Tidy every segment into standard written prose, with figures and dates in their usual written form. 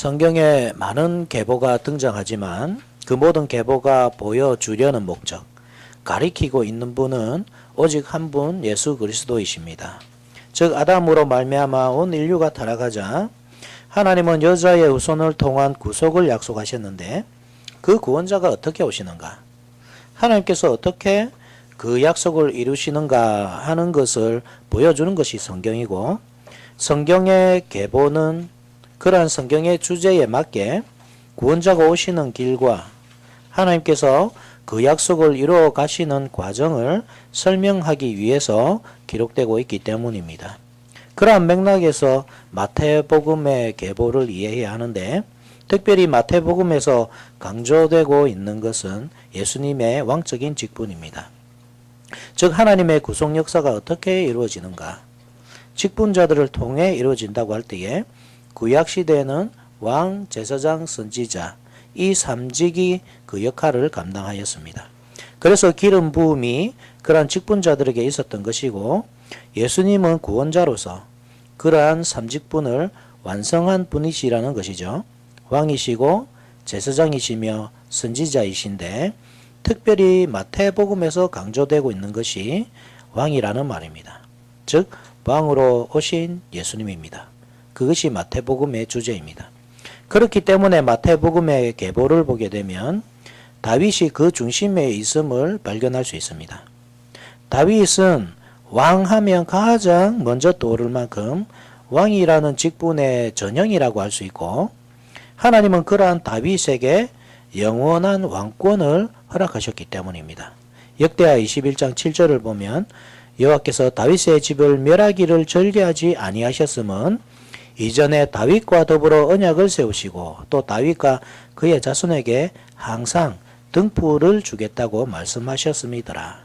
성경에 많은 계보가 등장하지만 그 모든 계보가 보여주려는 목적, 가리키고 있는 분은 오직 한 분 예수 그리스도이십니다. 즉 아담으로 말미암아 온 인류가 타락하자 하나님은 여자의 후손을 통한 구속을 약속하셨는데 그 구원자가 어떻게 오시는가? 하나님께서 어떻게 그 약속을 이루시는가 하는 것을 보여주는 것이 성경이고, 성경의 계보는 그러한 성경의 주제에 맞게 구원자가 오시는 길과 하나님께서 그 약속을 이루어 가시는 과정을 설명하기 위해서 기록되고 있기 때문입니다. 그러한 맥락에서 마태복음의 계보를 이해해야 하는데, 특별히 마태복음에서 강조되고 있는 것은 예수님의 왕적인 직분입니다. 즉 하나님의 구속 역사가 어떻게 이루어지는가? 직분자들을 통해 이루어진다고 할 때에 구약시대에는 왕, 제사장, 선지자 이 삼직이 그 역할을 감당하였습니다. 그래서 기름 부음이 그러한 직분자들에게 있었던 것이고, 예수님은 구원자로서 그러한 삼직분을 완성한 분이시라는 것이죠. 왕이시고 제사장이시며 선지자이신데 특별히 마태복음에서 강조되고 있는 것이 왕이라는 말입니다. 즉 왕으로 오신 예수님입니다. 그것이 마태복음의 주제입니다. 그렇기 때문에 마태복음의 계보를 보게 되면 다윗이 그 중심에 있음을 발견할 수 있습니다. 다윗은 왕하면 가장 먼저 떠오를 만큼 왕이라는 직분의 전형이라고 할 수 있고, 하나님은 그러한 다윗에게 영원한 왕권을 허락하셨기 때문입니다. 역대하 21장 7절을 보면 여호와께서 다윗의 집을 멸하기를 절개하지 아니하셨음은 이전에 다윗과 더불어 언약을 세우시고 또 다윗과 그의 자손에게 항상 등불을 주겠다고 말씀하셨음이더라.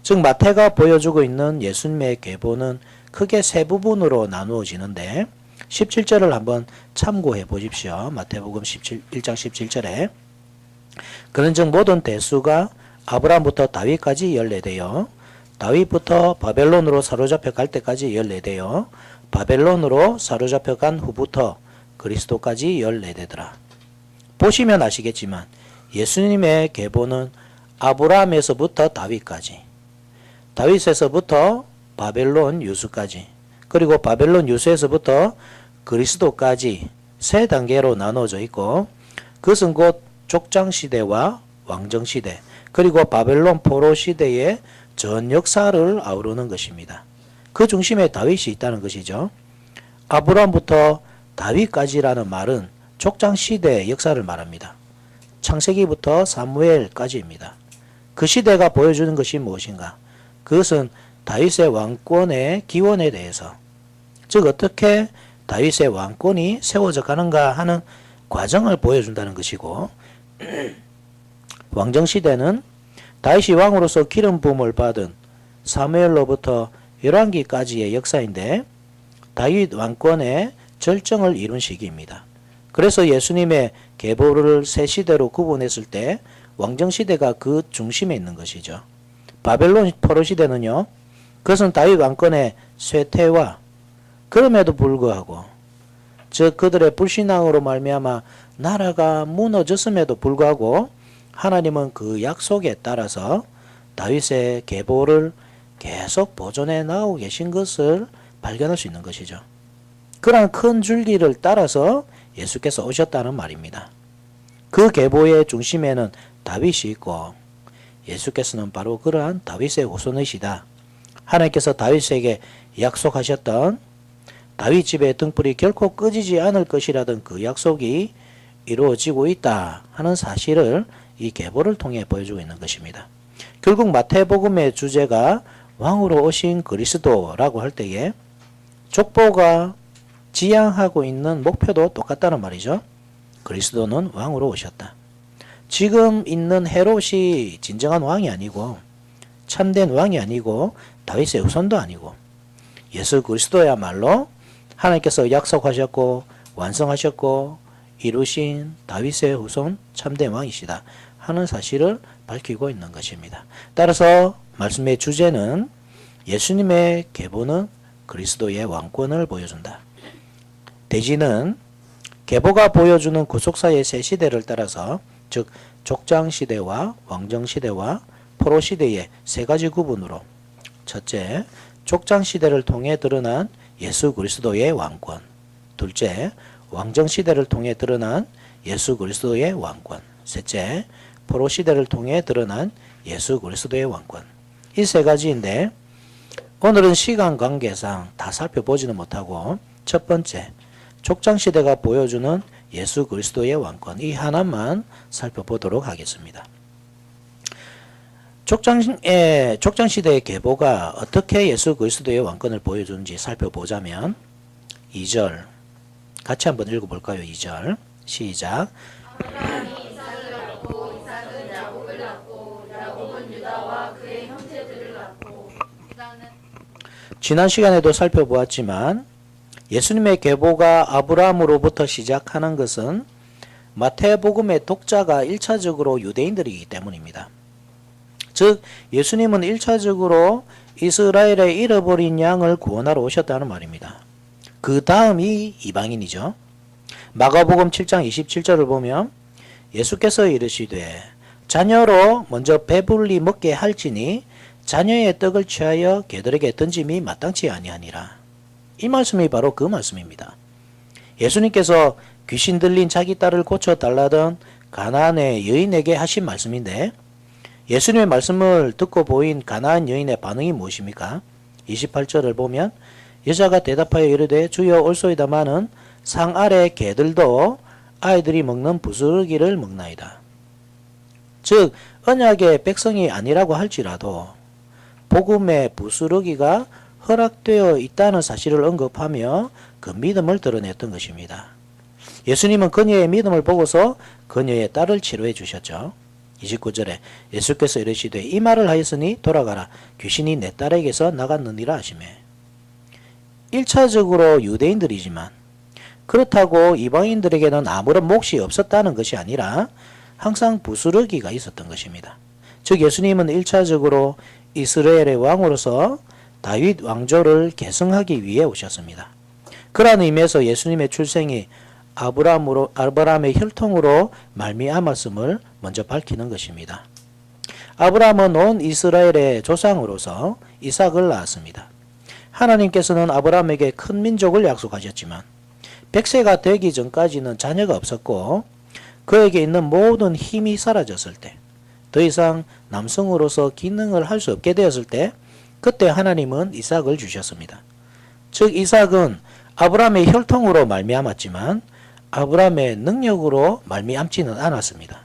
즉 마태가 보여주고 있는 예수님의 계보는 크게 세 부분으로 나누어지는데 17절을 한번 참고해 보십시오. 마태복음 1장 17절에 그런즉 모든 대수가 아브라함부터 다윗까지 14대요, 다윗부터 바벨론으로 사로잡혀 갈 때까지 14대요, 바벨론으로 사로잡혀 간 후부터 그리스도까지 14대더라. 보시면 아시겠지만 예수님의 계보는 아브라함에서부터 다윗까지, 다윗에서부터 바벨론 유수까지, 그리고 바벨론 유수에서부터 그리스도까지 세 단계로 나눠져 있고, 그것은 곧 족장시대와 왕정시대, 그리고 바벨론 포로 시대의 전 역사를 아우르는 것입니다. 그 중심에 다윗이 있다는 것이죠. 아브라함부터 다윗까지라는 말은 족장시대의 역사를 말합니다. 창세기부터 사무엘까지입니다. 그 시대가 보여주는 것이 무엇인가? 그것은 다윗의 왕권의 기원에 대해서, 즉 어떻게 다윗의 왕권이 세워져 가는가 하는 과정을 보여준다는 것이고, 왕정시대는 다윗이 왕으로서 기름 부음을 받은 사무엘로부터 열왕기까지의 역사인데 다윗 왕권의 절정을 이룬 시기입니다. 그래서 예수님의 계보를 세 시대로 구분했을 때 왕정시대가 그 중심에 있는 것이죠. 바벨론 포로 시대는요, 그것은 다윗 왕권의 쇠퇴와, 그럼에도 불구하고 즉 그들의 불신앙으로 말미암아 나라가 무너졌음에도 불구하고 하나님은 그 약속에 따라서 다윗의 계보를 계속 보존해 나오고 계신 것을 발견할 수 있는 것이죠. 그러한 큰 줄기를 따라서 예수께서 오셨다는 말입니다. 그 계보의 중심에는 다윗이 있고 예수께서는 바로 그러한 다윗의 후손이시다. 하나님께서 다윗에게 약속하셨던 다윗 집의 등불이 결코 꺼지지 않을 것이라던 그 약속이 이루어지고 있다 하는 사실을 이 계보를 통해 보여주고 있는 것입니다. 결국 마태복음의 주제가 왕으로 오신 그리스도라고 할 때에 족보가 지향하고 있는 목표도 똑같다는 말이죠. 그리스도는 왕으로 오셨다. 지금 있는 헤롯이 진정한 왕이 아니고 참된 왕이 아니고 다윗의 후손도 아니고 예수 그리스도야말로 하나님께서 약속하셨고 완성하셨고 이루신 다윗의 후손 참된 왕이시다 하는 사실을 밝히고 있는 것입니다. 따라서 말씀의 주제는 예수님의 계보는 그리스도의 왕권을 보여준다. 대지는 계보가 보여주는 구속사의 세 시대를 따라서 즉 족장시대와 왕정시대와 포로시대의 세 가지 구분으로 첫째, 족장시대를 통해 드러난 예수 그리스도의 왕권. 둘째, 왕정시대를 통해 드러난 예수 그리스도의 왕권. 셋째, 포로시대를 통해 드러난 예수 그리스도의 왕권. 이 세 가지인데 오늘은 시간 관계상 다 살펴보지는 못하고 첫 번째, 족장시대가 보여주는 예수 그리스도의 왕권 이 하나만 살펴보도록 하겠습니다. 족장시대의 계보가 어떻게 예수 그리스도의 왕권을 보여주는지 살펴보자면 2절 같이 한번 읽어볼까요? 2절 시작. 아브라함이 이삭을 낳고 이삭은 야곱을 낳고 야곱은 유다와 그의 형제들을 낳고 유다는 지난 시간에도 살펴보았지만 예수님의 계보가 아브라함으로부터 시작하는 것은 마태복음의 독자가 1차적으로 유대인들이기 때문입니다. 즉 예수님은 1차적으로 이스라엘의 잃어버린 양을 구원하러 오셨다는 말입니다. 그 다음이 이방인이죠. 마가복음 7장 27절을 보면 예수께서 이르시되 자녀로 먼저 배불리 먹게 할지니 자녀의 떡을 취하여 개들에게 던짐이 마땅치 아니하니라. 이 말씀이 바로 그 말씀입니다. 예수님께서 귀신 들린 자기 딸을 고쳐달라던 가나안의 여인에게 하신 말씀인데 예수님의 말씀을 듣고 보인 가나안 여인의 반응이 무엇입니까? 28절을 보면 여자가 대답하여 이르되 주여 올소이다마는 상 아래 개들도 아이들이 먹는 부스러기를 먹나이다. 즉 언약의 백성이 아니라고 할지라도 복음의 부스러기가 허락되어 있다는 사실을 언급하며 그 믿음을 드러냈던 것입니다. 예수님은 그녀의 믿음을 보고서 그녀의 딸을 치료해 주셨죠. 29절에 예수께서 이르시되 이 말을 하였으니 돌아가라 귀신이 내 딸에게서 나갔느니라 하시매 1차적으로 유대인들이지만 그렇다고 이방인들에게는 아무런 몫이 없었다는 것이 아니라 항상 부스러기가 있었던 것입니다. 즉 예수님은 1차적으로 이스라엘의 왕으로서 다윗 왕조를 계승하기 위해 오셨습니다. 그러한 의미에서 예수님의 출생이 아브라함의 혈통으로 말미암았음을 먼저 밝히는 것입니다. 아브라함은 온 이스라엘의 조상으로서 이삭을 낳았습니다. 하나님께서는 아브라함에게 큰 민족을 약속하셨지만 100세가 되기 전까지는 자녀가 없었고 그에게 있는 모든 힘이 사라졌을 때 더 이상 남성으로서 기능을 할 수 없게 되었을 때 그때 하나님은 이삭을 주셨습니다. 즉 이삭은 아브라함의 혈통으로 말미암았지만 아브라함의 능력으로 말미암지는 않았습니다.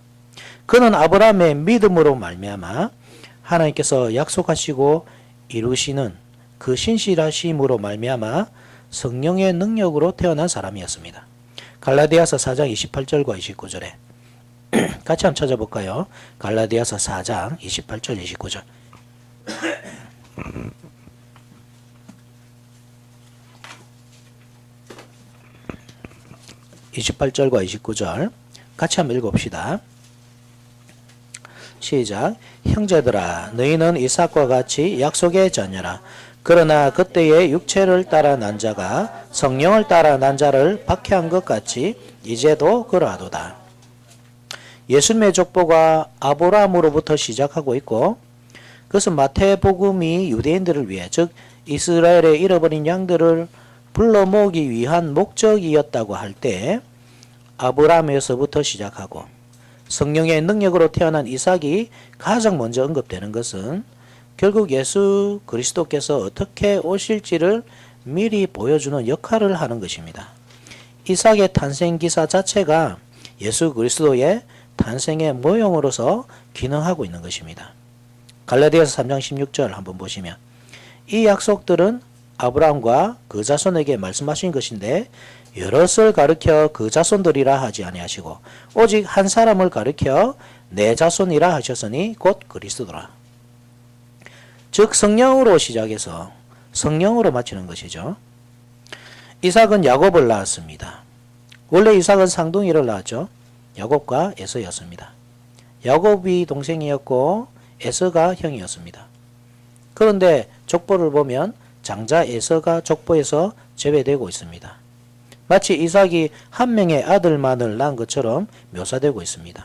그는 아브라함의 믿음으로 말미암아 하나님께서 약속하시고 이루시는 그 신실하심으로 말미암아 성령의 능력으로 태어난 사람이었습니다. 갈라디아서 4장 28절과 29절에 같이 한번 찾아볼까요? 갈라디아서 4장 28절 29절 28절과 29절 같이 한번 읽어봅시다. 시작. 형제들아 너희는 이삭과 같이 약속의 자녀라. 그러나 그때의 육체를 따라 난 자가 성령을 따라 난 자를 박해한 것 같이 이제도 그러하도다. 예수님의 족보가 아브라함으로부터 시작하고 있고 그것은 마태복음이 유대인들을 위해 즉 이스라엘의 잃어버린 양들을 불러 모으기 위한 목적이었다고 할 때 아브라함에서부터 시작하고 성령의 능력으로 태어난 이삭이 가장 먼저 언급되는 것은 결국 예수 그리스도께서 어떻게 오실지를 미리 보여주는 역할을 하는 것입니다. 이삭의 탄생 기사 자체가 예수 그리스도의 탄생의 모형으로서 기능하고 있는 것입니다. 갈라디아서 3장 16절 한번 보시면 이 약속들은 아브라함과 그 자손에게 말씀하신 것인데 여럿을 가르쳐 그 자손들이라 하지 아니하시고 오직 한 사람을 가르쳐 내 자손이라 하셨으니 곧 그리스도라. 즉 성령으로 시작해서 성령으로 마치는 것이죠. 이삭은 야곱을 낳았습니다. 원래 이삭은 쌍둥이를 낳았죠. 야곱과 에서였습니다. 야곱이 동생이었고 에서가 형이었습니다. 그런데 족보를 보면 장자 에서가 족보에서 제외되고 있습니다. 마치 이삭이 한 명의 아들만을 낳은 것처럼 묘사되고 있습니다.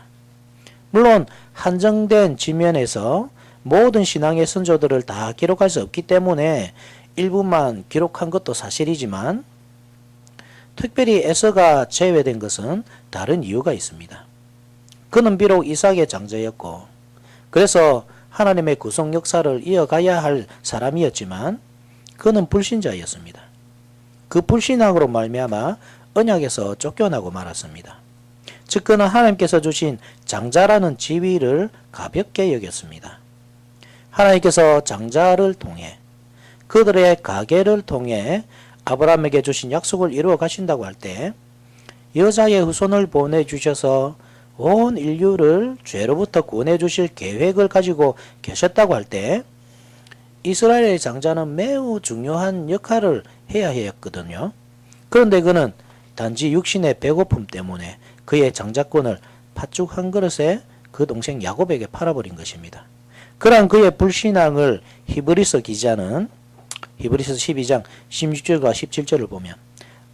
물론 한정된 지면에서 모든 신앙의 선조들을 다 기록할 수 없기 때문에 일부만 기록한 것도 사실이지만 특별히 에서가 제외된 것은 다른 이유가 있습니다. 그는 비록 이삭의 장자였고 그래서 하나님의 구속 역사를 이어가야 할 사람이었지만 그는 불신자였습니다. 그 불신앙으로 말미암아 언약에서 쫓겨나고 말았습니다. 즉 그는 하나님께서 주신 장자라는 지위를 가볍게 여겼습니다. 하나님께서 장자를 통해 그들의 가계를 통해 아브라함에게 주신 약속을 이루어 가신다고 할 때 여자의 후손을 보내주셔서 온 인류를 죄로부터 구원해 주실 계획을 가지고 계셨다고 할 때 이스라엘의 장자는 매우 중요한 역할을 해야 했거든요. 그런데 그는 단지 육신의 배고픔 때문에 그의 장자권을 팥죽 한 그릇에 그 동생 야곱에게 팔아버린 것입니다. 그러한 그의 불신앙을 히브리서 기자는 히브리서 12장 16절과 17절을 보면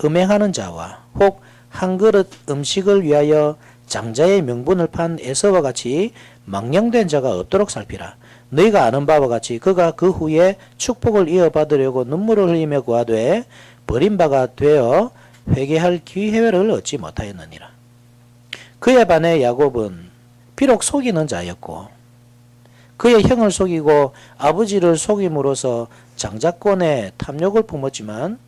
음행하는 자와 혹 한 그릇 음식을 위하여 장자의 명분을 판 에서와 같이 망령된 자가 없도록 살피라. 너희가 아는 바와 같이 그가 그 후에 축복을 이어받으려고 눈물을 흘리며 구하되 버림바가 되어 회개할 기회를 얻지 못하였느니라. 그에 반해 야곱은 비록 속이는 자였고 그의 형을 속이고 아버지를 속임으로써 장자권의 탐욕을 품었지만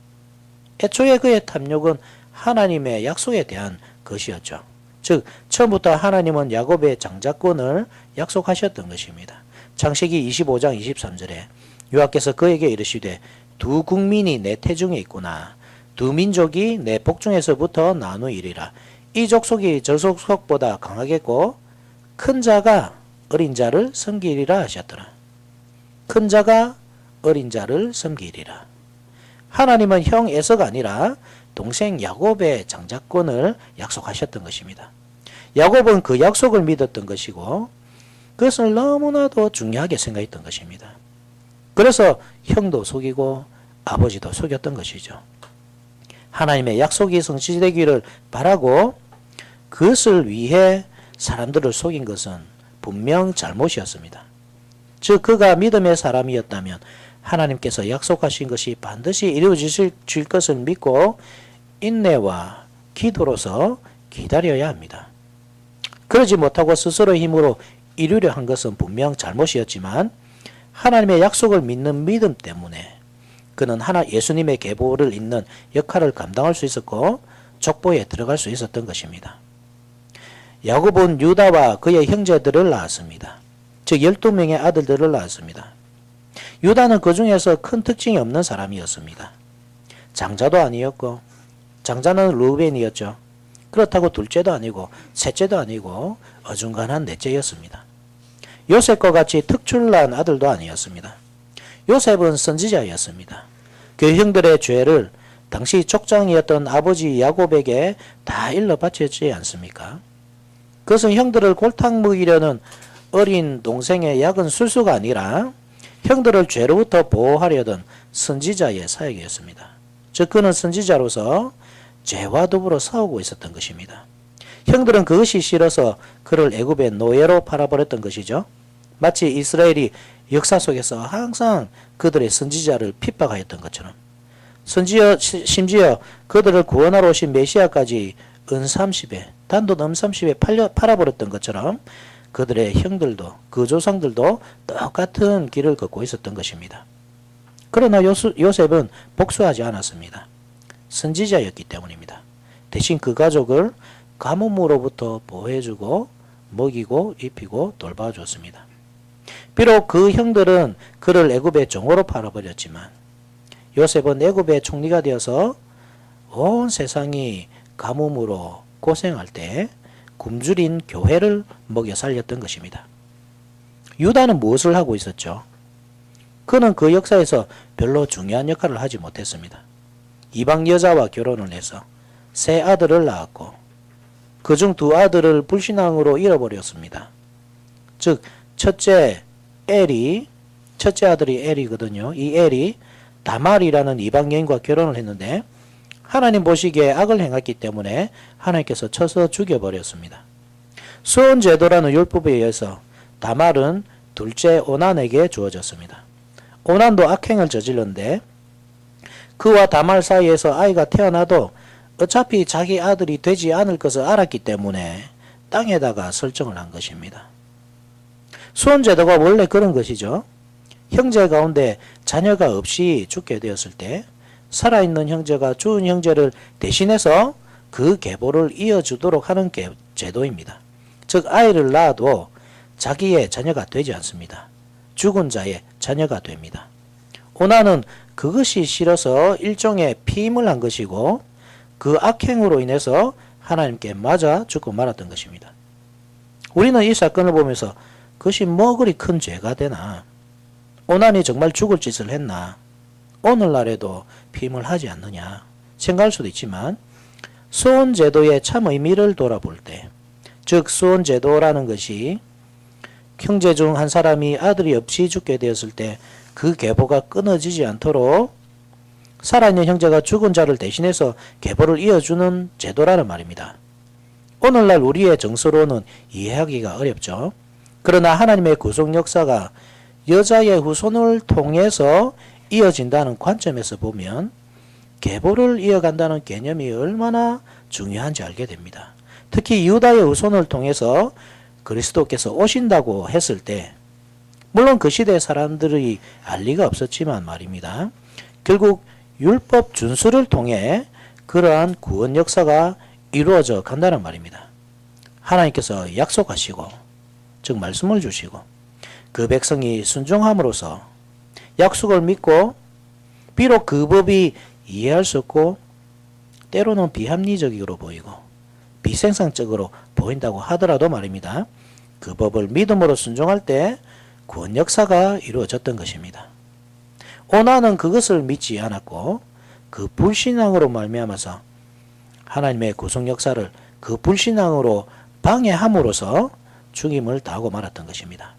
애초에 그의 탐욕은 하나님의 약속에 대한 것이었죠. 즉 처음부터 하나님은 야곱의 장자권을 약속하셨던 것입니다. 창세기 25장 23절에 여호와께서 그에게 이르시되 두 국민이 내 태중에 있구나. 두 민족이 내 복중에서부터 나누이리라. 이 족속이 저 족속보다 강하겠고 큰 자가 어린 자를 섬기리라 하셨더라. 큰 자가 어린 자를 섬기리라. 하나님은 형 에서가 아니라 동생 야곱의 장자권을 약속하셨던 것입니다. 야곱은 그 약속을 믿었던 것이고 그것을 너무나도 중요하게 생각했던 것입니다. 그래서 형도 속이고 아버지도 속였던 것이죠. 하나님의 약속이 성취되기를 바라고 그것을 위해 사람들을 속인 것은 분명 잘못이었습니다. 즉 그가 믿음의 사람이었다면 하나님께서 약속하신 것이 반드시 이루어질 것을 믿고 인내와 기도로서 기다려야 합니다. 그러지 못하고 스스로의 힘으로 이루려 한 것은 분명 잘못이었지만 하나님의 약속을 믿는 믿음 때문에 그는 예수님의 계보를 잇는 역할을 감당할 수 있었고 족보에 들어갈 수 있었던 것입니다. 야곱은 유다와 그의 형제들을 낳았습니다. 즉 12명의 아들들을 낳았습니다. 유다는 그 중에서 큰 특징이 없는 사람이었습니다. 장자도 아니었고 장자는 루벤이었죠. 그렇다고 둘째도 아니고 셋째도 아니고 어중간한 넷째였습니다. 요셉과 같이 특출난 아들도 아니었습니다. 요셉은 선지자였습니다. 그 형들의 죄를 당시 족장이었던 아버지 야곱에게 다 일러 바쳤지 않습니까? 그것은 형들을 골탕 먹이려는 어린 동생의 약은 술수가 아니라 형들을 죄로부터 보호하려던 선지자의 사역이었습니다. 즉 그는 선지자로서 죄와 더불어 싸우고 있었던 것입니다. 형들은 그것이 싫어서 그를 애굽의 노예로 팔아버렸던 것이죠. 마치 이스라엘이 역사 속에서 항상 그들의 선지자를 핍박하였던 것처럼 심지어 그들을 구원하러 오신 메시아까지 은30에 단돈 은30에 팔아버렸던 것처럼 그들의 형들도 그 조상들도 똑같은 길을 걷고 있었던 것입니다. 그러나 요셉은 복수하지 않았습니다. 선지자였기 때문입니다. 대신 그 가족을 가뭄으로부터 보호해주고 먹이고 입히고 돌봐줬습니다. 비록 그 형들은 그를 애굽의 종으로 팔아버렸지만 요셉은 애굽의 총리가 되어서 온 세상이 가뭄으로 고생할 때 굶주린 교회를 먹여 살렸던 것입니다. 유다는 무엇을 하고 있었죠? 그는 그 역사에서 별로 중요한 역할을 하지 못했습니다. 이방 여자와 결혼을 해서 세 아들을 낳았고 그중 두 아들을 불신앙으로 잃어버렸습니다. 즉 첫째 아들이 엘이거든요. 이 엘이 다말이라는 이방 여인과 결혼을 했는데 하나님 보시기에 악을 행했기 때문에 하나님께서 쳐서 죽여버렸습니다. 수혼제도라는 율법에 의해서 다말은 둘째 오난에게 주어졌습니다. 오난도 악행을 저질렀는데 그와 다말 사이에서 아이가 태어나도 어차피 자기 아들이 되지 않을 것을 알았기 때문에 땅에다가 설정을 한 것입니다. 수혼제도가 원래 그런 것이죠. 형제 가운데 자녀가 없이 죽게 되었을 때 살아있는 형제가 죽은 형제를 대신해서 그 계보를 이어주도록 하는 제도입니다. 즉 아이를 낳아도 자기의 자녀가 되지 않습니다. 죽은 자의 자녀가 됩니다. 오난은 그것이 싫어서 일종의 피임을 한 것이고 그 악행으로 인해서 하나님께 맞아 죽고 말았던 것입니다. 우리는 이 사건을 보면서 그것이 뭐 그리 큰 죄가 되나? 오난이 정말 죽을 짓을 했나? 오늘날에도 피임을 하지 않느냐? 생각할 수도 있지만 수혼제도의 참 의미를 돌아볼 때, 즉 수혼제도라는 것이 형제 중 한 사람이 아들이 없이 죽게 되었을 때 그 계보가 끊어지지 않도록 살아있는 형제가 죽은 자를 대신해서 계보를 이어주는 제도라는 말입니다. 오늘날 우리의 정서로는 이해하기가 어렵죠. 그러나 하나님의 구속 역사가 여자의 후손을 통해서 이어진다는 관점에서 보면 계보를 이어간다는 개념이 얼마나 중요한지 알게 됩니다. 특히 유다의 후손을 통해서 그리스도께서 오신다고 했을 때, 물론 그 시대 사람들이 알 리가 없었지만 말입니다. 결국 율법 준수를 통해 그러한 구원 역사가 이루어져 간다는 말입니다. 하나님께서 약속하시고, 즉 말씀을 주시고 그 백성이 순종함으로써 약속을 믿고 비록 그 법이 이해할 수 없고 때로는 비합리적으로 보이고 비생산적으로 보인다고 하더라도 말입니다. 그 법을 믿음으로 순종할 때 구원 역사가 이루어졌던 것입니다. 오난은 그것을 믿지 않았고 그 불신앙으로 말미암아서 하나님의 구속 역사를 그 불신앙으로 방해함으로써 죽임을 당하고 말았던 것입니다.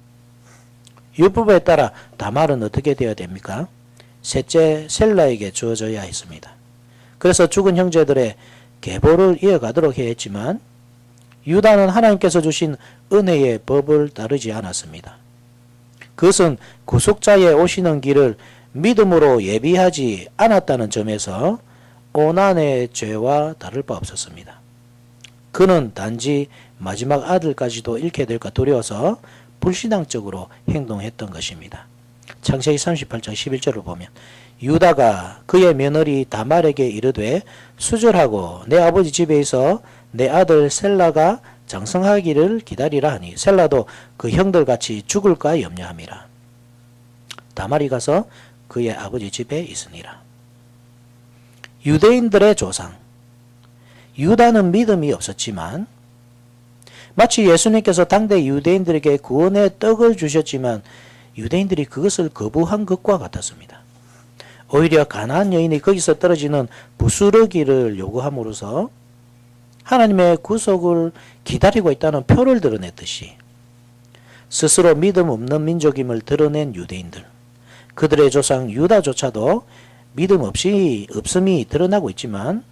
율법에 따라 다말은 어떻게 되어야 됩니까? 셋째 셀라에게 주어져야 했습니다. 그래서 죽은 형제들의 계보를 이어가도록 해야 했지만 유다는 하나님께서 주신 은혜의 법을 따르지 않았습니다. 그것은 구속자의 오시는 길을 믿음으로 예비하지 않았다는 점에서 오난의 죄와 다를 바 없었습니다. 그는 단지 마지막 아들까지도 잃게 될까 두려워서 불신앙적으로 행동했던 것입니다. 창세기 38장 11절을 보면 유다가 그의 며느리 다말에게 이르되 수절하고 내 아버지 집에서 내 아들 셀라가 장성하기를 기다리라 하니 셀라도 그 형들같이 죽을까 염려함이라. 다말이 가서 그의 아버지 집에 있으니라. 유대인들의 조상 유다는 믿음이 없었지만 마치 예수님께서 당대 유대인들에게 구원의 떡을 주셨지만 유대인들이 그것을 거부한 것과 같았습니다. 오히려 가나안 여인이 거기서 떨어지는 부스러기를 요구함으로써 하나님의 구속을 기다리고 있다는 표를 드러냈듯이 스스로 믿음 없는 민족임을 드러낸 유대인들, 그들의 조상 유다조차도 믿음 없음이 드러나고 있지만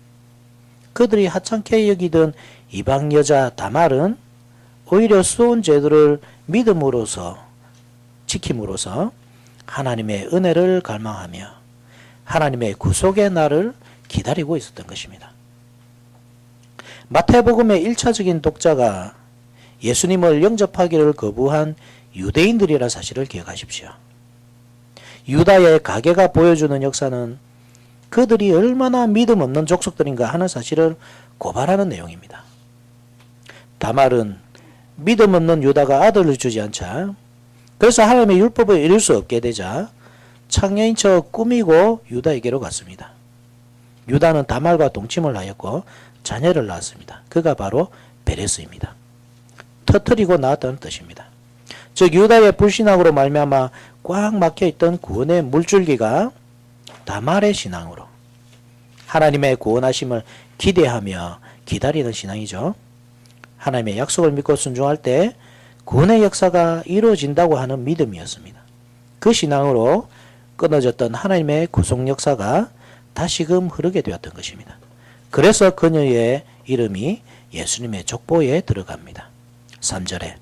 그들이 하찮게 여기던 이방 여자 다말은 오히려 수혼 제도를 믿음으로써 지킴으로써 하나님의 은혜를 갈망하며 하나님의 구속의 날을 기다리고 있었던 것입니다. 마태복음의 1차적인 독자가 예수님을 영접하기를 거부한 유대인들이라 사실을 기억하십시오. 유다의 가계가 보여주는 역사는 그들이 얼마나 믿음 없는 족속들인가 하는 사실을 고발하는 내용입니다. 다말은 믿음 없는 유다가 아들을 주지 않자, 그래서 하나님의 율법을 이룰 수 없게 되자 창녀인 척 꾸미고 유다에게로 갔습니다. 유다는 다말과 동침을 하였고 자녀를 낳았습니다. 그가 바로 베레스입니다. 터뜨리고 낳았다는 뜻입니다. 즉 유다의 불신앙으로 말미암아 꽉 막혀있던 구원의 물줄기가 다말의 신앙으로 하나님의 구원하심을 기대하며 기다리는 신앙이죠. 하나님의 약속을 믿고 순종할 때 구원의 역사가 이루어진다고 하는 믿음이었습니다. 그 신앙으로 끊어졌던 하나님의 구속 역사가 다시금 흐르게 되었던 것입니다. 그래서 그녀의 이름이 예수님의 족보에 들어갑니다. 3절에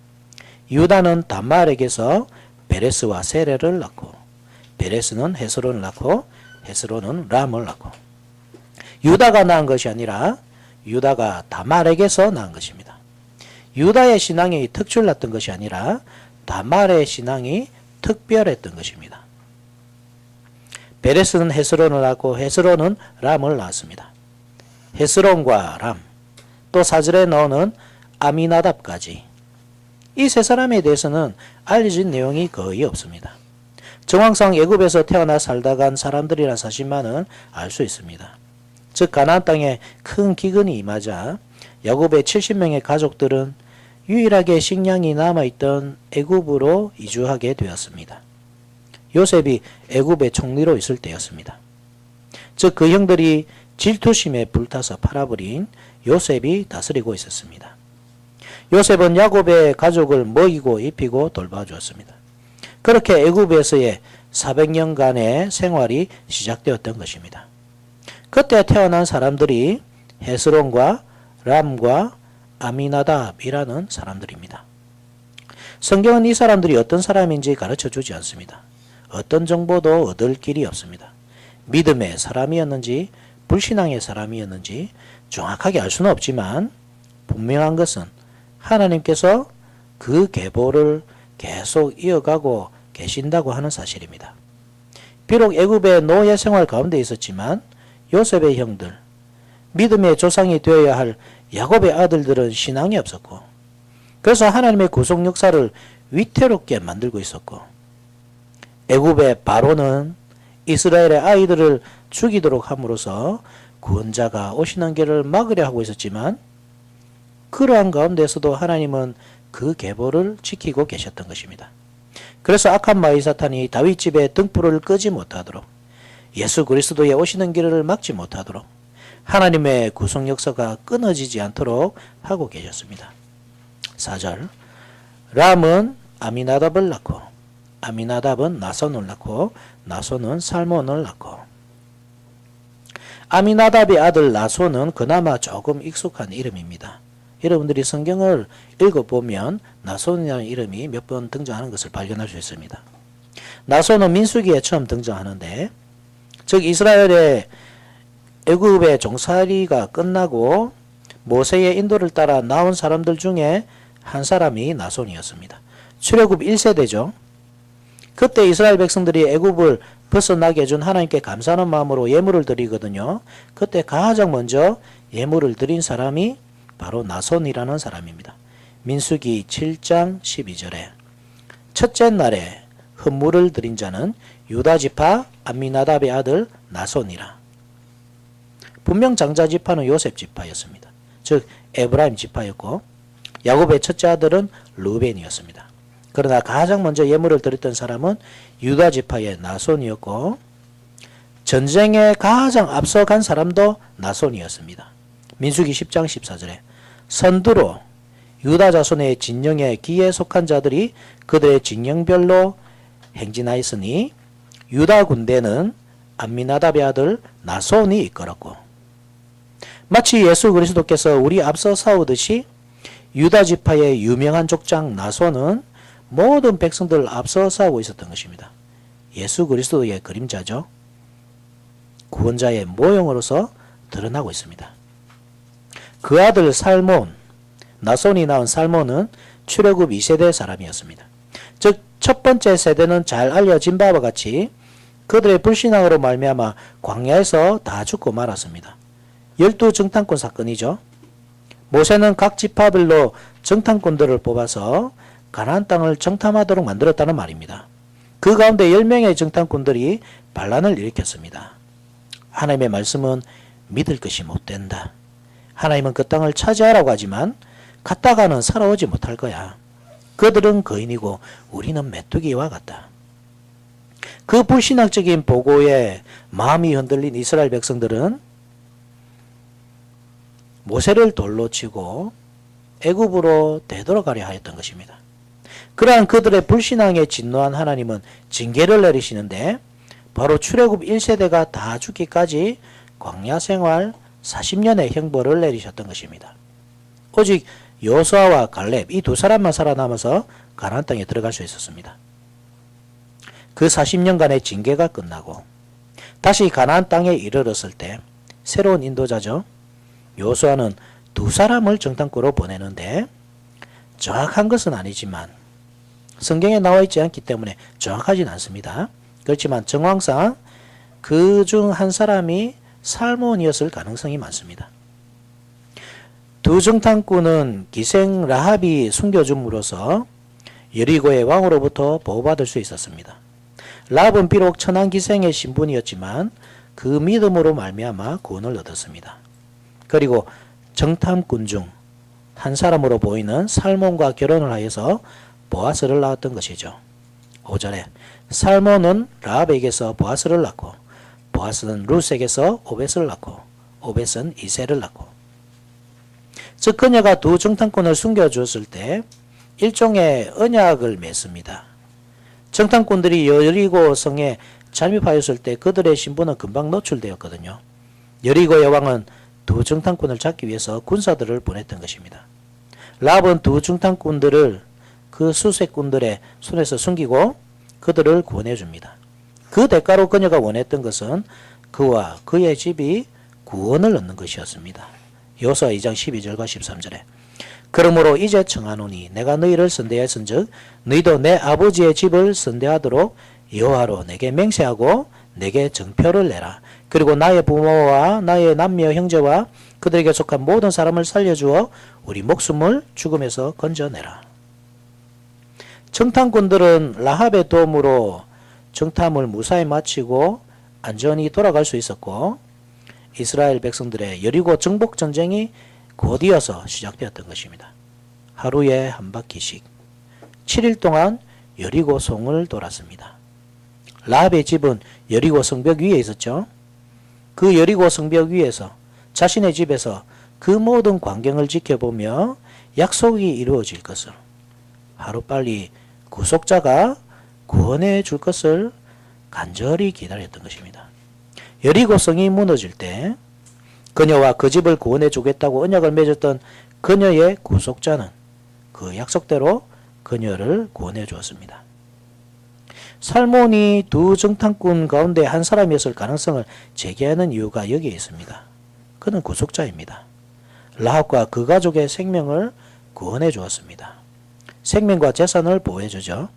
유다는 담말에게서 베레스와 세레를 낳고 베레스는 헤스론을 낳고 헤스론은 람을 낳고 유다가 낳은 것이 아니라 유다가 다말에게서 낳은 것입니다. 유다의 신앙이 특출났던 것이 아니라 다말의 신앙이 특별했던 것입니다. 베레스는 헤스론을 낳고 헤스론은 람을 낳았습니다. 헤스론과 람, 또 4절에 나오는 아미나답까지 이 세 사람에 대해서는 알려진 내용이 거의 없습니다. 정황상 애굽에서 태어나 살다 간 사람들이라는 사실만은 알 수 있습니다. 즉 가나안 땅에 큰 기근이 임하자 야곱의 70명의 가족들은 유일하게 식량이 남아있던 애굽으로 이주하게 되었습니다. 요셉이 애굽의 총리로 있을 때였습니다. 즉 그 형들이 질투심에 불타서 팔아버린 요셉이 다스리고 있었습니다. 요셉은 야곱의 가족을 먹이고 입히고 돌봐주었습니다. 그렇게 애굽에서의 400년간의 생활이 시작되었던 것입니다. 그때 태어난 사람들이 헤스론과 람과 아미나답이라는 사람들입니다. 성경은 이 사람들이 어떤 사람인지 가르쳐주지 않습니다. 어떤 정보도 얻을 길이 없습니다. 믿음의 사람이었는지 불신앙의 사람이었는지 정확하게 알 수는 없지만 분명한 것은 하나님께서 그 계보를 계속 이어가고 계신다고 하는 사실입니다. 비록 애굽의 노예 생활 가운데 있었지만 요셉의 형들, 믿음의 조상이 되어야 할 야곱의 아들들은 신앙이 없었고 그래서 하나님의 구속 역사를 위태롭게 만들고 있었고 애굽의 바로는 이스라엘의 아이들을 죽이도록 함으로써 구원자가 오시는 길을 막으려 하고 있었지만 그러한 가운데서도 하나님은 그 계보를 지키고 계셨던 것입니다. 그래서 악한 마귀 사탄이 다윗 집의 등불을 끄지 못하도록 예수 그리스도의 오시는 길을 막지 못하도록 하나님의 구속 역사가 끊어지지 않도록 하고 계셨습니다. 4절 람은 아미나답을 낳고 아미나답은 나손을 낳고 나손은 살몬을 낳고 아미나답의 아들 나손은 그나마 조금 익숙한 이름입니다. 여러분들이 성경을 읽어보면 나손이라는 이름이 몇 번 등장하는 것을 발견할 수 있습니다. 나손은 민수기에 처음 등장하는데 즉 이스라엘의 애굽의 종살이가 끝나고 모세의 인도를 따라 나온 사람들 중에 한 사람이 나손이었습니다. 출애굽 1세대죠. 그때 이스라엘 백성들이 애굽을 벗어나게 해준 하나님께 감사하는 마음으로 예물을 드리거든요. 그때 가장 먼저 예물을 드린 사람이 바로 나손이라는 사람입니다. 민수기 7장 12절에 첫째 날에 헌물을 드린 자는 유다 지파 암미나답의 아들 나손이라. 분명 장자 지파는 요셉 지파였습니다. 즉 에브라임 지파였고 야곱의 첫째 아들은 르벤이었습니다. 그러나 가장 먼저 예물을 드렸던 사람은 유다 지파의 나손이었고 전쟁에 가장 앞서간 사람도 나손이었습니다. 민수기 10장 14절에 선두로 유다 자손의 진영의 기에 속한 자들이 그들의 진영별로 행진하였으니 유다 군대는 암미나답의 아들 나손이 이끌었고 마치 예수 그리스도께서 우리 앞서 싸우듯이 유다 지파의 유명한 족장 나손은 모든 백성들 앞서 싸우고 있었던 것입니다. 예수 그리스도의 그림자죠. 구원자의 모형으로서 드러나고 있습니다. 그 아들 살몬, 나손이 낳은 살몬은 출애굽 2세대 사람이었습니다. 즉 첫 번째 세대는 잘 알려진 바와 같이 그들의 불신앙으로 말미암아 광야에서 다 죽고 말았습니다. 12정탐꾼 사건이죠. 모세는 각 지파별로 정탐꾼들을 뽑아서 가나안 땅을 정탐하도록 만들었다는 말입니다. 그 가운데 10명의 정탐꾼들이 반란을 일으켰습니다. 하나님의 말씀은 믿을 것이 못된다. 하나님은 그 땅을 차지하라고 하지만 갔다가는 살아오지 못할 거야. 그들은 거인이고 우리는 메뚜기와 같다. 그 불신학적인 보고에 마음이 흔들린 이스라엘 백성들은 모세를 돌로 치고 애굽으로 되돌아가려 하였던 것입니다. 그러한 그들의 불신앙에 진노한 하나님은 징계를 내리시는데 바로 출애굽 1세대가 다 죽기까지 광야 생활 40년의 형벌을 내리셨던 것입니다. 오직 여호수아와 갈렙 이 두 사람만 살아남아서 가나안 땅에 들어갈 수 있었습니다. 그 40년간의 징계가 끝나고 다시 가나안 땅에 이르렀을 때 새로운 인도자죠. 여호수아는 두 사람을 정탐꾼으로 보내는데 정확한 것은 아니지만 성경에 나와 있지 않기 때문에 정확하진 않습니다. 그렇지만 정황상 그 중 한 사람이 살몬이었을 가능성이 많습니다. 두 정탐꾼은 기생 라합이 숨겨줌으로써 여리고의 왕으로부터 보호받을 수 있었습니다. 라합은 비록 천한 기생의 신분이었지만 그 믿음으로 말미암아 구원을 얻었습니다. 그리고 정탐꾼 중 한 사람으로 보이는 살몬과 결혼을 하여서 보아스를 낳았던 것이죠. 5절에 살몬은 라합에게서 보아스를 낳고 보아스는 룻에게서 오벳을 낳고 오벳은 이새를 낳고 즉 그녀가 두 정탐꾼을 숨겨주었을 때 일종의 언약을 맺습니다. 정탐꾼들이 여리고 성에 잠입하였을 때 그들의 신분은 금방 노출되었거든요. 여리고의 왕은 두 정탐꾼을 잡기 위해서 군사들을 보냈던 것입니다. 라합은 두 정탐꾼들을 그 수색꾼들의 손에서 숨기고 그들을 구원해줍니다. 그 대가로 그녀가 원했던 것은 그와 그의 집이 구원을 얻는 것이었습니다. 여호수아 2장 12절과 13절에 그러므로 이제 청하노니 내가 너희를 선대하였은즉 너희도 내 아버지의 집을 선대하도록 여호와로 내게 맹세하고 내게 정표를 내라. 그리고 나의 부모와 나의 남녀 형제와 그들에게 속한 모든 사람을 살려주어 우리 목숨을 죽음에서 건져내라. 정탐꾼들은 라합의 도움으로 정탐을 무사히 마치고 안전히 돌아갈 수 있었고 이스라엘 백성들의 여리고 정복 전쟁이 곧이어서 시작되었던 것입니다. 하루에 한 바퀴씩 7일 동안 여리고 성을 돌았습니다. 라합의 집은 여리고 성벽 위에 있었죠. 그 여리고 성벽 위에서 자신의 집에서 그 모든 광경을 지켜보며 약속이 이루어질 것을 하루빨리 구속자가 구원해 줄 것을 간절히 기다렸던 것입니다. 여리고 성이 무너질 때 그녀와 그 집을 구원해 주겠다고 언약을 맺었던 그녀의 구속자는 그 약속대로 그녀를 구원해 주었습니다. 살몬이 두 정탐꾼 가운데 한 사람이었을 가능성을 제기하는 이유가 여기에 있습니다. 그는 구속자입니다. 라합과 그 가족의 생명을 구원해 주었습니다. 생명과 재산을 보호해 주죠.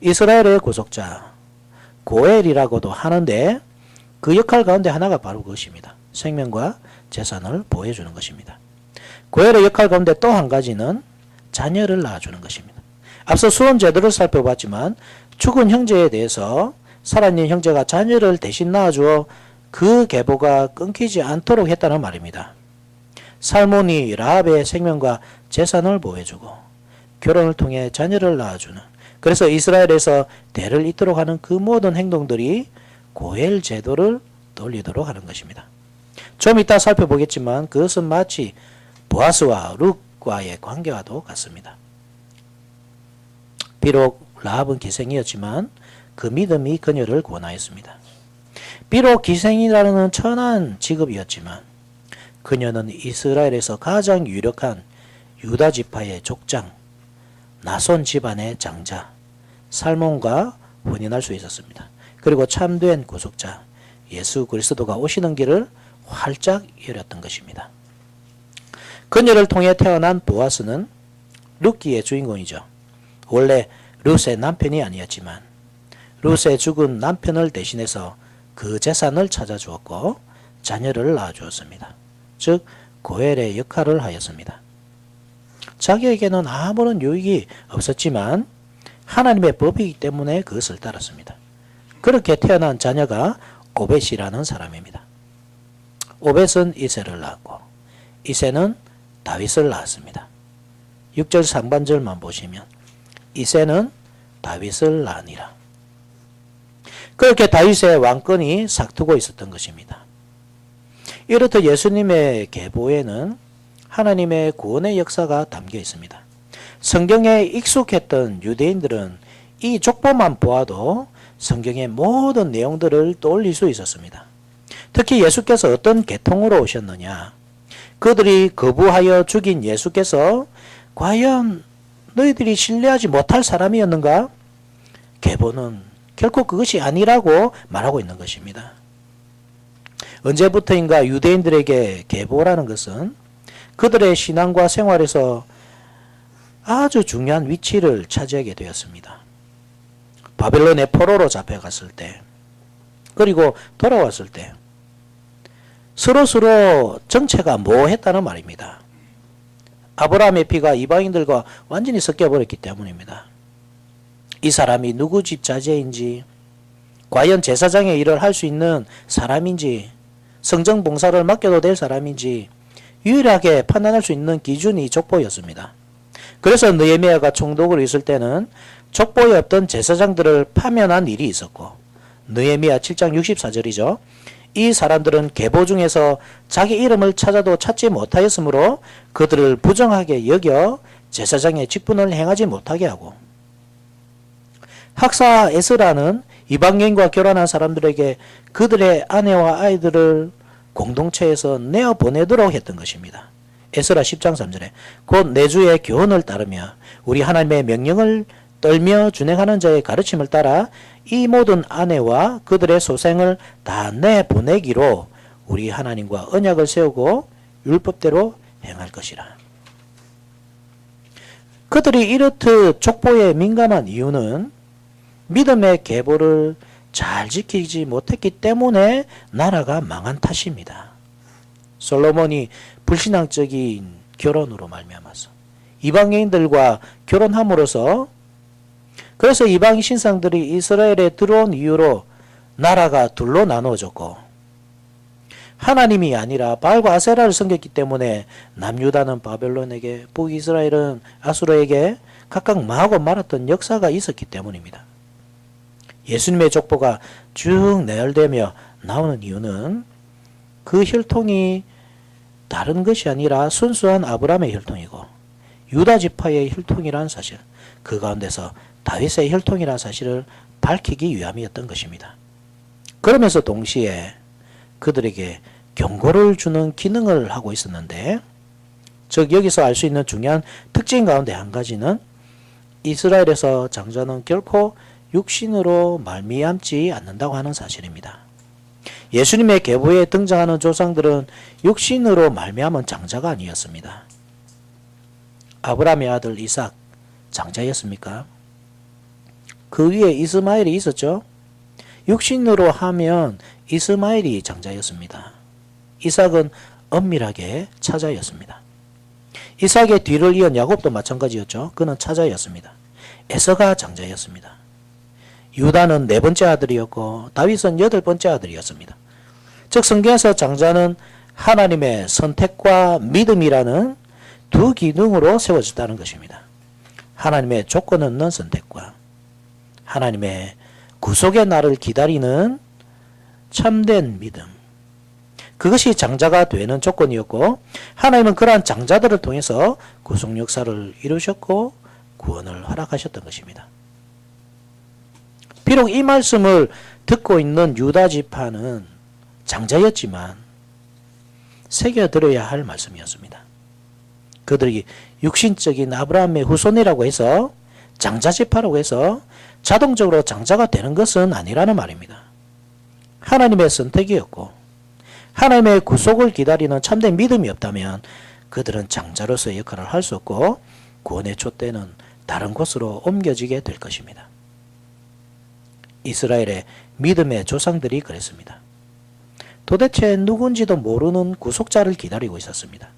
이스라엘의 구속자 고엘이라고도 하는데 그 역할 가운데 하나가 바로 그것입니다. 생명과 재산을 보호해 주는 것입니다. 고엘의 역할 가운데 또 한 가지는 자녀를 낳아주는 것입니다. 앞서 수혼 제도를 살펴봤지만 죽은 형제에 대해서 살아있는 형제가 자녀를 대신 낳아주어 그 계보가 끊기지 않도록 했다는 말입니다. 살몬이 라합의 생명과 재산을 보호해주고 결혼을 통해 자녀를 낳아주는, 그래서 이스라엘에서 대를 잇도록 하는 그 모든 행동들이 고엘 제도를 돌리도록 하는 것입니다. 좀 이따 살펴보겠지만 그것은 마치 보아스와 룻과의 관계와도 같습니다. 비록 라합은 기생이었지만 그 믿음이 그녀를 구원하였습니다. 비록 기생이라는 천한 직업이었지만 그녀는 이스라엘에서 가장 유력한 유다 지파의 족장, 나손 집안의 장자, 살몬과 혼인할 수 있었습니다. 그리고 참된 구속자, 예수 그리스도가 오시는 길을 활짝 열었던 것입니다. 그녀를 통해 태어난 보아스는 룻기의 주인공이죠. 원래 룻의 남편이 아니었지만 룻의 죽은 남편을 대신해서 그 재산을 찾아주었고 자녀를 낳아주었습니다. 즉 고엘의 역할을 하였습니다. 자기에게는 아무런 유익이 없었지만 하나님의 법이기 때문에 그것을 따랐습니다. 그렇게 태어난 자녀가 오벳이라는 사람입니다. 오벳은 이새를 낳았고 이새는 다윗을 낳았습니다. 6절 상반절만 보시면 이새는 다윗을 낳으니라. 그렇게 다윗의 왕권이 삭두고 있었던 것입니다. 이렇듯 예수님의 계보에는 하나님의 구원의 역사가 담겨 있습니다. 성경에 익숙했던 유대인들은 이 족보만 보아도 성경의 모든 내용들을 떠올릴 수 있었습니다. 특히 예수께서 어떤 계통으로 오셨느냐? 그들이 거부하여 죽인 예수께서 과연 너희들이 신뢰하지 못할 사람이었는가? 계보는 결코 그것이 아니라고 말하고 있는 것입니다. 언제부터인가 유대인들에게 계보라는 것은 그들의 신앙과 생활에서 아주 중요한 위치를 차지하게 되었습니다. 바벨론의 포로로 잡혀갔을 때, 그리고 돌아왔을 때 서로 정체가 모호했다는 말입니다. 아브라함의 피가 이방인들과 완전히 섞여버렸기 때문입니다. 이 사람이 누구 집 자제인지, 과연 제사장의 일을 할 수 있는 사람인지, 성전 봉사를 맡겨도 될 사람인지 유일하게 판단할 수 있는 기준이 족보였습니다. 그래서 느헤미야가 총독으로 있을 때는 족보에 없던 제사장들을 파면한 일이 있었고, 느헤미야 7장 64절이죠. 이 사람들은 계보 중에서 자기 이름을 찾아도 찾지 못하였으므로 그들을 부정하게 여겨 제사장의 직분을 행하지 못하게 하고, 학사 에스라는 이방인과 결혼한 사람들에게 그들의 아내와 아이들을 공동체에서 내어보내도록 했던 것입니다. 에스라 10장 3절에 곧 내 주의 교훈을 따르며 우리 하나님의 명령을 떨며 준행하는 자의 가르침을 따라 이 모든 아내와 그들의 소생을 다 내보내기로 우리 하나님과 언약을 세우고 율법대로 행할 것이라. 그들이 이렇듯 족보에 민감한 이유는 믿음의 계보를 잘 지키지 못했기 때문에 나라가 망한 탓입니다. 솔로몬이 불신앙적인 결혼으로 말미암아서 이방인들과 결혼함으로써, 그래서 이방 신상들이 이스라엘에 들어온 이유로 나라가 둘로 나누어졌고, 하나님이 아니라 바알과 아세라를 섬겼기 때문에 남유다는 바벨론에게, 북이스라엘은 아수르에게 각각 망하고 말았던 역사가 있었기 때문입니다. 예수님의 족보가 쭉 내열되며 나오는 이유는 그 혈통이 다른 것이 아니라 순수한 아브라함의 혈통이고 유다 지파의 혈통이라는 사실, 그 가운데서 다윗의 혈통이라는 사실을 밝히기 위함이었던 것입니다. 그러면서 동시에 그들에게 경고를 주는 기능을 하고 있었는데, 즉 여기서 알 수 있는 중요한 특징 가운데 한 가지는 이스라엘에서 장자는 결코 육신으로 말미암지 않는다고 하는 사실입니다. 예수님의 계보에 등장하는 조상들은 육신으로 말미암은 장자가 아니었습니다. 아브라함의 아들 이삭 장자였습니까? 그 위에 이스마엘이 있었죠. 육신으로 하면 이스마엘이 장자였습니다. 이삭은 엄밀하게 차자였습니다. 이삭의 뒤를 이은 야곱도 마찬가지였죠. 그는 차자였습니다. 에서가 장자였습니다. 유다는 네 번째 아들이었고 다윗은 여덟 번째 아들이었습니다. 즉 성경에서 장자는 하나님의 선택과 믿음이라는 두 기능으로 세워졌다는 것입니다. 하나님의 조건 없는 선택과 하나님의 구속의 날을 기다리는 참된 믿음, 그것이 장자가 되는 조건이었고, 하나님은 그러한 장자들을 통해서 구속 역사를 이루셨고 구원을 허락하셨던 것입니다. 비록 이 말씀을 듣고 있는 유다 지파는 장자였지만 새겨들어야 할 말씀이었습니다. 그들이 육신적인 아브라함의 후손이라고 해서 장자 지파라고 해서 자동적으로 장자가 되는 것은 아니라는 말입니다. 하나님의 선택이었고 하나님의 구속을 기다리는 참된 믿음이 없다면 그들은 장자로서의 역할을 할 수 없고 구원의 촛대는 다른 곳으로 옮겨지게 될 것입니다. 이스라엘의 믿음의 조상들이 그랬습니다. 도대체 누군지도 모르는 구속자를 기다리고 있었습니다.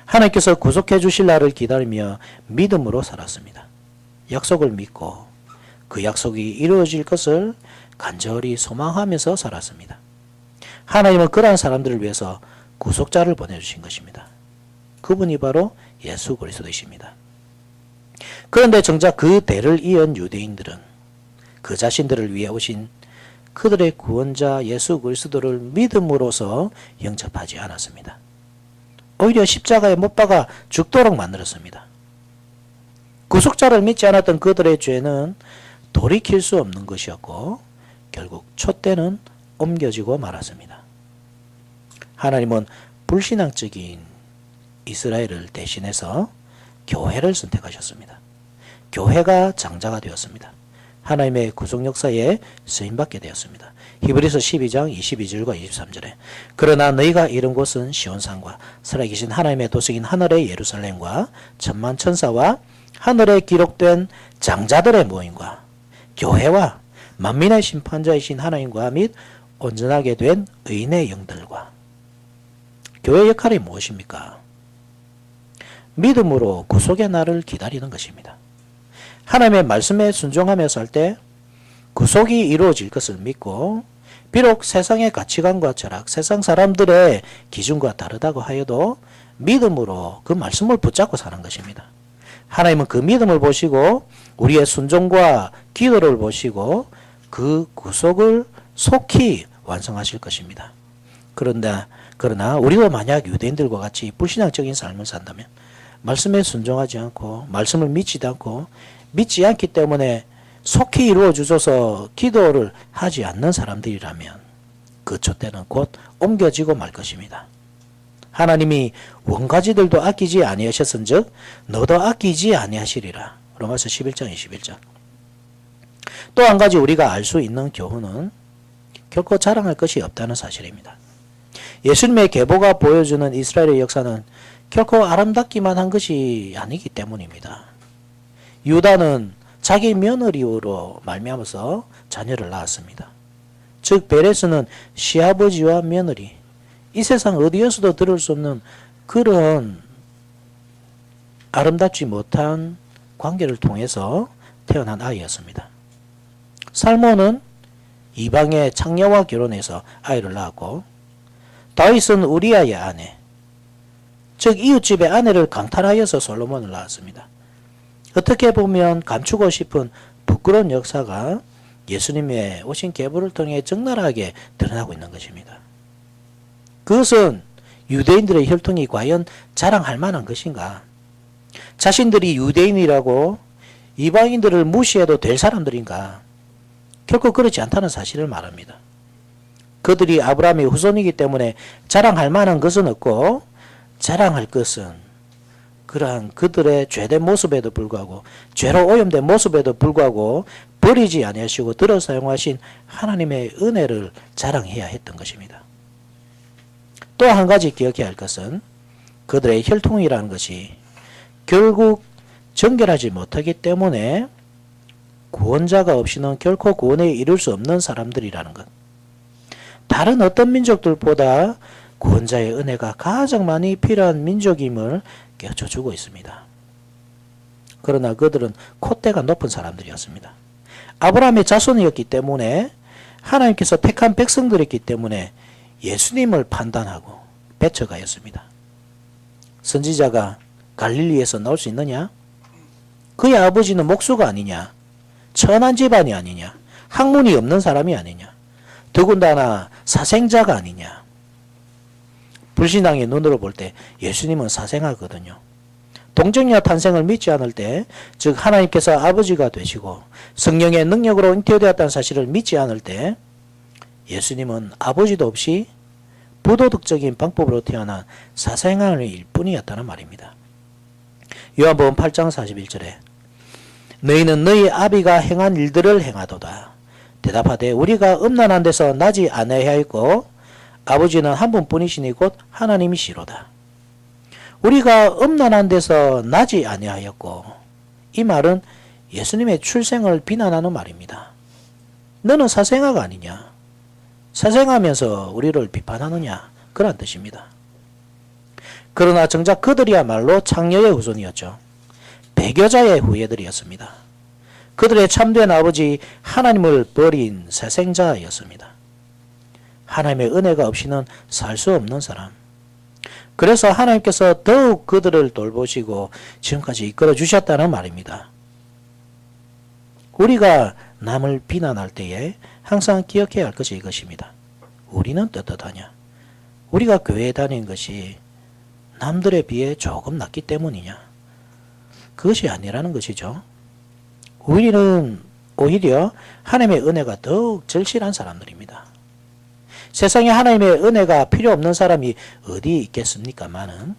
하나님께서 구속해 주실 날을 기다리며 믿음으로 살았습니다. 약속을 믿고 그 약속이 이루어질 것을 간절히 소망하면서 살았습니다. 하나님은 그러한 사람들을 위해서 구속자를 보내주신 것입니다. 그분이 바로 예수 그리스도이십니다. 그런데 정작 그 대를 이은 유대인들은 그 자신들을 위해 오신 그들의 구원자 예수 그리스도를 믿음으로써 영접하지 않았습니다. 오히려 십자가에 못 박아 죽도록 만들었습니다. 구속자를 믿지 않았던 그들의 죄는 돌이킬 수 없는 것이었고 결국 촛대는 옮겨지고 말았습니다. 하나님은 불신앙적인 이스라엘을 대신해서 교회를 선택하셨습니다. 교회가 장자가 되었습니다. 하나님의 구속 역사에 쓰임받게 되었습니다. 히브리서 12장 22절과 23절에 그러나 너희가 이른 곳은 시온산과 살아계신 하나님의 도성인 하늘의 예루살렘과 천만 천사와 하늘에 기록된 장자들의 모임과 교회와 만민의 심판자이신 하나님과 및 온전하게 된 의인의 영들과. 교회 역할이 무엇입니까? 믿음으로 구속의 날을 기다리는 것입니다. 하나님의 말씀에 순종하며 살 때 구속이 이루어질 것을 믿고 비록 세상의 가치관과 철학, 세상 사람들의 기준과 다르다고 하여도 믿음으로 그 말씀을 붙잡고 사는 것입니다. 하나님은 그 믿음을 보시고 우리의 순종과 기도를 보시고 그 구속을 속히 완성하실 것입니다. 그러나 우리도 만약 유대인들과 같이 불신앙적인 삶을 산다면 말씀에 순종하지 않고 말씀을 믿지도 않고 믿지 않기 때문에 속히 이루어 주셔서 기도를 하지 않는 사람들이라면 그 촛대는 곧 옮겨지고 말 것입니다. 하나님이 원가지들도 아끼지 아니하셨은즉 너도 아끼지 아니하시리라. 로마서 11장 21절. 또 한 가지 우리가 알 수 있는 교훈은 결코 자랑할 것이 없다는 사실입니다. 예수님의 계보가 보여주는 이스라엘의 역사는 결코 아름답기만 한 것이 아니기 때문입니다. 유다는 자기 며느리로 말미암아서 자녀를 낳았습니다. 즉 베레스는 시아버지와 며느리, 이 세상 어디에서도 들을 수 없는 그런 아름답지 못한 관계를 통해서 태어난 아이였습니다. 살몬은 이방의 창녀와 결혼해서 아이를 낳았고 다윗은 우리아의 아내, 즉 이웃집의 아내를 강탈하여서 솔로몬을 낳았습니다. 어떻게 보면 감추고 싶은 부끄러운 역사가 예수님의 오신 계보를 통해 적나라하게 드러나고 있는 것입니다. 그것은 유대인들의 혈통이 과연 자랑할 만한 것인가? 자신들이 유대인이라고 이방인들을 무시해도 될 사람들인가? 결코 그렇지 않다는 사실을 말합니다. 그들이 아브라함의 후손이기 때문에 자랑할 만한 것은 없고 자랑할 것은 그러한 그들의 죄된 모습에도 불구하고 죄로 오염된 모습에도 불구하고 버리지 아니하시고 들어 사용하신 하나님의 은혜를 자랑해야 했던 것입니다. 또 한 가지 기억해야 할 것은 그들의 혈통이라는 것이 결국 정결하지 못하기 때문에 구원자가 없이는 결코 구원에 이룰 수 없는 사람들이라는 것. 다른 어떤 민족들보다 구원자의 은혜가 가장 많이 필요한 민족임을 깨우쳐주고 있습니다. 그러나 그들은 콧대가 높은 사람들이었습니다. 아브라함의 자손이었기 때문에 하나님께서 택한 백성들이었기 때문에 예수님을 판단하고 배척하였습니다. 선지자가 갈릴리에서 나올 수 있느냐? 그의 아버지는 목수가 아니냐? 천한 집안이 아니냐? 학문이 없는 사람이 아니냐? 더군다나 사생자가 아니냐? 불신앙의 눈으로 볼 때 예수님은 사생아거든요. 동정녀 탄생을 믿지 않을 때, 즉 하나님께서 아버지가 되시고 성령의 능력으로 잉태되었다는 사실을 믿지 않을 때 예수님은 아버지도 없이 부도덕적인 방법으로 태어난 사생아일 뿐이었다는 말입니다. 요한복음 8장 41절에 너희는 너희 아비가 행한 일들을 행하도다. 대답하되 우리가 음란한 데서 나지 아니하였고 아버지는 한 분뿐이시니 곧 하나님이시로다. 우리가 음란한 데서 나지 아니하였고, 이 말은 예수님의 출생을 비난하는 말입니다. 너는 사생아가 아니냐? 사생하면서 우리를 비판하느냐? 그런 뜻입니다. 그러나 정작 그들이야말로 창녀의 후손이었죠. 배교자의 후예들이었습니다. 그들의 참된 아버지 하나님을 버린 새생자였습니다. 하나님의 은혜가 없이는 살 수 없는 사람. 그래서 하나님께서 더욱 그들을 돌보시고 지금까지 이끌어 주셨다는 말입니다. 우리가 남을 비난할 때에 항상 기억해야 할 것이 이것입니다. 우리는 떳떳하냐? 우리가 교회에 다니는 것이 남들에 비해 조금 낫기 때문이냐? 그것이 아니라는 것이죠. 우리는 오히려 하나님의 은혜가 더욱 절실한 사람들입니다. 세상에 하나님의 은혜가 필요 없는 사람이 어디 있겠습니까마는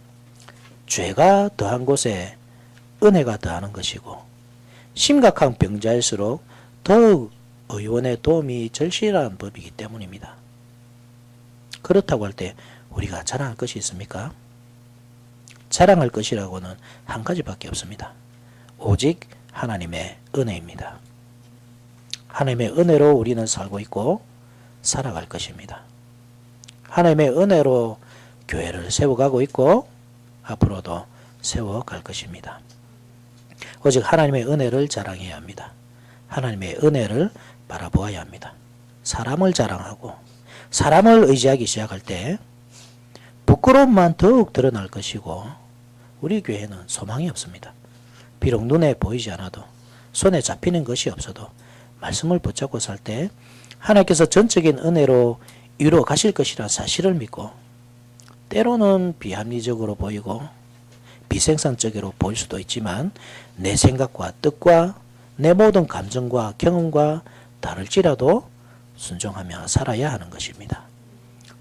죄가 더한 곳에 은혜가 더하는 것이고 심각한 병자일수록 더욱 의원의 도움이 절실한 법이기 때문입니다. 그렇다고 할 때 우리가 자랑할 것이 있습니까? 자랑할 것이라고는 한 가지밖에 없습니다. 오직 하나님의 은혜입니다. 하나님의 은혜로 우리는 살고 있고 살아갈 것입니다. 하나님의 은혜로 교회를 세워가고 있고 앞으로도 세워갈 것입니다. 오직 하나님의 은혜를 자랑해야 합니다. 하나님의 은혜를 바라보아야 합니다. 사람을 자랑하고 사람을 의지하기 시작할 때 부끄러움만 더욱 드러날 것이고 우리 교회는 소망이 없습니다. 비록 눈에 보이지 않아도 손에 잡히는 것이 없어도 말씀을 붙잡고 살 때 하나님께서 전적인 은혜로 이루어 가실 것이라는 사실을 믿고 때로는 비합리적으로 보이고 비생산적으로 보일 수도 있지만 내 생각과 뜻과 내 모든 감정과 경험과 다를지라도 순종하며 살아야 하는 것입니다.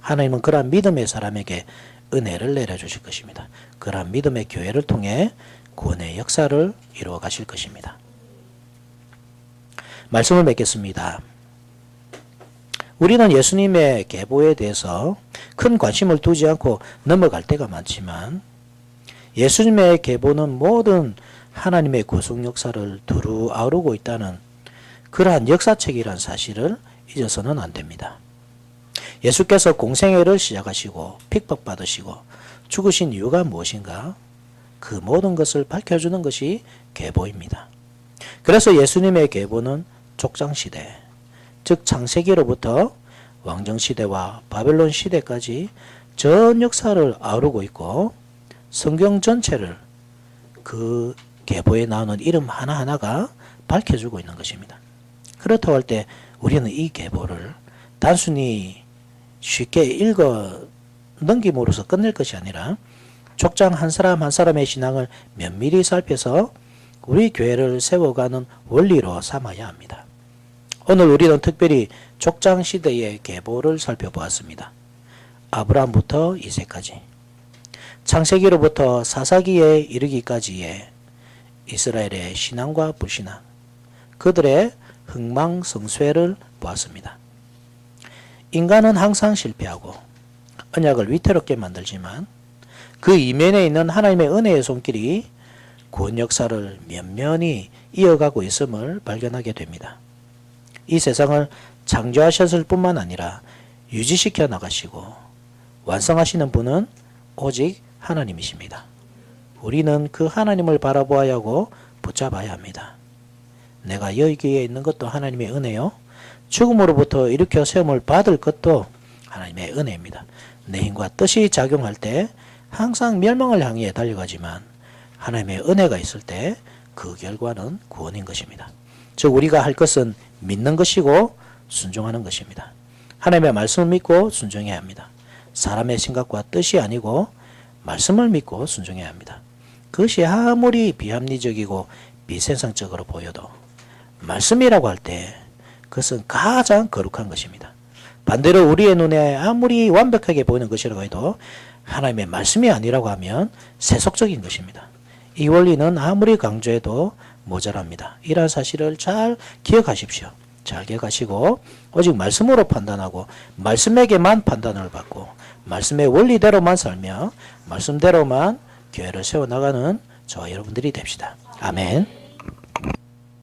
하나님은 그러한 믿음의 사람에게 은혜를 내려주실 것입니다. 그러한 믿음의 교회를 통해 구원의 역사를 이루어 가실 것입니다. 말씀을 맺겠습니다. 우리는 예수님의 계보에 대해서 큰 관심을 두지 않고 넘어갈 때가 많지만 예수님의 계보는 모든 하나님의 구속 역사를 두루 아우르고 있다는 그러한 역사책이란 사실을 잊어서는 안 됩니다. 예수께서 공생애를 시작하시고 핍박받으시고 죽으신 이유가 무엇인가? 그 모든 것을 밝혀주는 것이 계보입니다. 그래서 예수님의 계보는 족장시대, 즉 창세기로부터 왕정시대와 바벨론 시대까지 전 역사를 아우르고 있고 성경 전체를 그 계보에 나오는 이름 하나하나가 밝혀주고 있는 것입니다. 그렇다고 할 때 우리는 이 계보를 단순히 쉽게 읽어 넘김으로써 끝낼 것이 아니라 족장 한 사람 한 사람의 신앙을 면밀히 살펴서 우리 교회를 세워가는 원리로 삼아야 합니다. 오늘 우리는 특별히 족장 시대의 계보를 살펴보았습니다. 아브라함부터 이새까지, 창세기로부터 사사기에 이르기까지의 이스라엘의 신앙과 불신앙, 그들의 흥망성쇠를 보았습니다. 인간은 항상 실패하고 언약을 위태롭게 만들지만 그 이면에 있는 하나님의 은혜의 손길이 구원 역사를 면면히 이어가고 있음을 발견하게 됩니다. 이 세상을 창조하셨을 뿐만 아니라 유지시켜 나가시고 완성하시는 분은 오직 하나님이십니다. 우리는 그 하나님을 바라보아야 하고 붙잡아야 합니다. 내가 여기에 있는 것도 하나님의 은혜요, 죽음으로부터 일으켜 세움을 받을 것도 하나님의 은혜입니다. 내 힘과 뜻이 작용할 때 항상 멸망을 향해 달려가지만 하나님의 은혜가 있을 때 그 결과는 구원인 것입니다. 즉 우리가 할 것은 믿는 것이고 순종하는 것입니다. 하나님의 말씀을 믿고 순종해야 합니다. 사람의 생각과 뜻이 아니고 말씀을 믿고 순종해야 합니다. 그것이 아무리 비합리적이고 비생산적으로 보여도 말씀이라고 할 때 그것은 가장 거룩한 것입니다. 반대로 우리의 눈에 아무리 완벽하게 보이는 것이라고 해도 하나님의 말씀이 아니라고 하면 세속적인 것입니다. 이 원리는 아무리 강조해도 모자랍니다. 이러한 사실을 잘 기억하십시오. 잘 기억하시고 오직 말씀으로 판단하고 말씀에게만 판단을 받고 말씀의 원리대로만 살며 말씀대로만 교회를 세워나가는 저와 여러분들이 됩시다. 아멘.